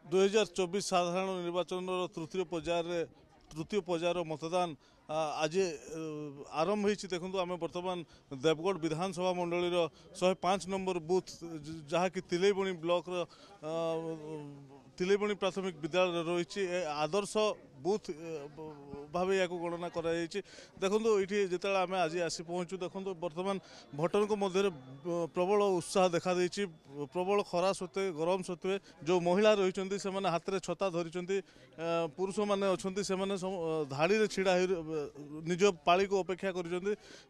2024 साधारण निर्वाचन तृतीय पर्यायर मतदान आज आरंभ होती। देखो आम बर्तमान देवगढ़ विधानसभा मंडल 105 नंबर बूथ जहाँकि तिलैबणी ब्लॉक तिलैबणी प्राथमिक विद्यालय रही आदर्श बूथ भाव या गणना कर देखो ये जो आम आज आसी पहुँचू देखो बर्तमान भोटर मध्य प्रबल उत्साह देखा प्रबल खरा सत्वे गरम सत्वे जो महिला रही से हाथ में छता धरी पुरुष मैंने अच्छा धाड़ी में छिड़ा निज पाली को अपेक्षा कर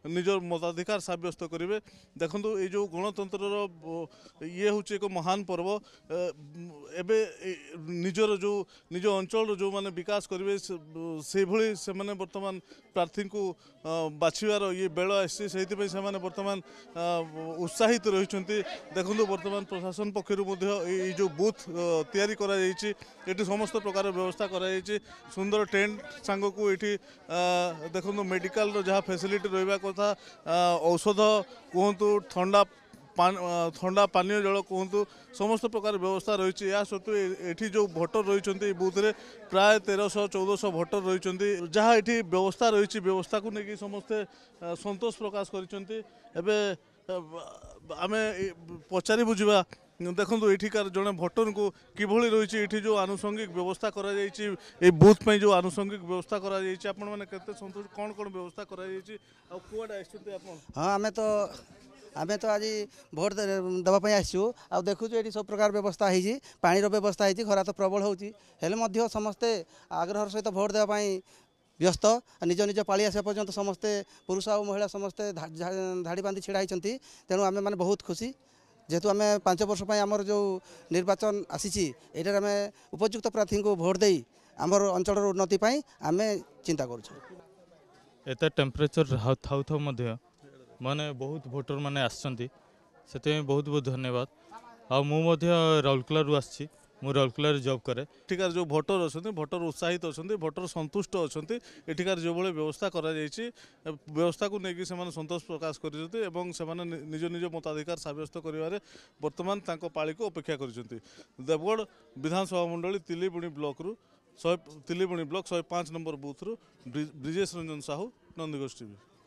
निज मताधिकार सब्यस्त करेंगे। देखो ये जो गणतंत्र ये हूँ एक महान पर्व एबे निजर जो निज अंचल जो माने विकास करेंगे से भली से माने वर्तमान प्रार्थी को बाछिबार ये बेल आसी से वर्तमान उत्साहित रही। देखो वर्तमान प्रशासन पक्षर जो बूथ तैयारी करा ये समस्त प्रकार व्यवस्था कराई सुंदर टेंट सांग को ये देखो मेडिकल जहाँ फैसिलिटी रहा कथा औषध कहतु ठंडा पानीय जल कहतु समस्त प्रकार व्यवस्था रही या सत्वे ये जो भोटर रही बूथ में प्राय 1300-1400 भोटर रही जहाँ ये व्यवस्था रही व्यवस्था को लेकिन समस्ते संतोष प्रकाश कर आम पचारि बुझा। देखो ये जड़े भोटर को किभली रही ये जो आनुषंगिक व्यवस्था कर बूथ पे जो आनुषंगिक व्यवस्था कर संतोष कौन कौन व्यवस्था कर हाँ आमे तो आज भोट देवाई आसू आ देखु ये सब प्रकार व्यवस्था है पानीर व्यवस्था है खरा तो प्रबल होले समस्ते आग्रह सहित भोट देवाई व्यस्त निज निज पाली आसा पर्यंत समस्ते पुरुष और महिला समस्ते धाड़ी बांधि छिड़ा होती तेणु आम मैंने बहुत खुशी जेहेतु आम 5 वर्ष आमर जो निर्वाचन आसी यहाँ आम उपयुक्त प्रार्थी को भोट दे आमर अंचल उन्नति आम चिंता कर टेम्परेचर थाउ थाउ माने बहुत भोटर माने आसछंती से बहुत बहुत धन्यवाद। आ राउरकेला आसी राउरकेला जॉब करे एठिकार जो भोटर अच्छा भोटर उत्साहित अच्छा भोटर संतुष्ट अच्छा एठिकार जो भाई व्यवस्था करा व्यवस्था को लेकिन से संतोष प्रकाश कर निज निज मताधिकार सब्यस्त कर बर्तमान पाली को अपेक्षा कर देवगढ़ विधानसभा मंडली Tileibani block Tileibani block 105 number booth Brijesh Ranjan Sahu Nandighosha TV.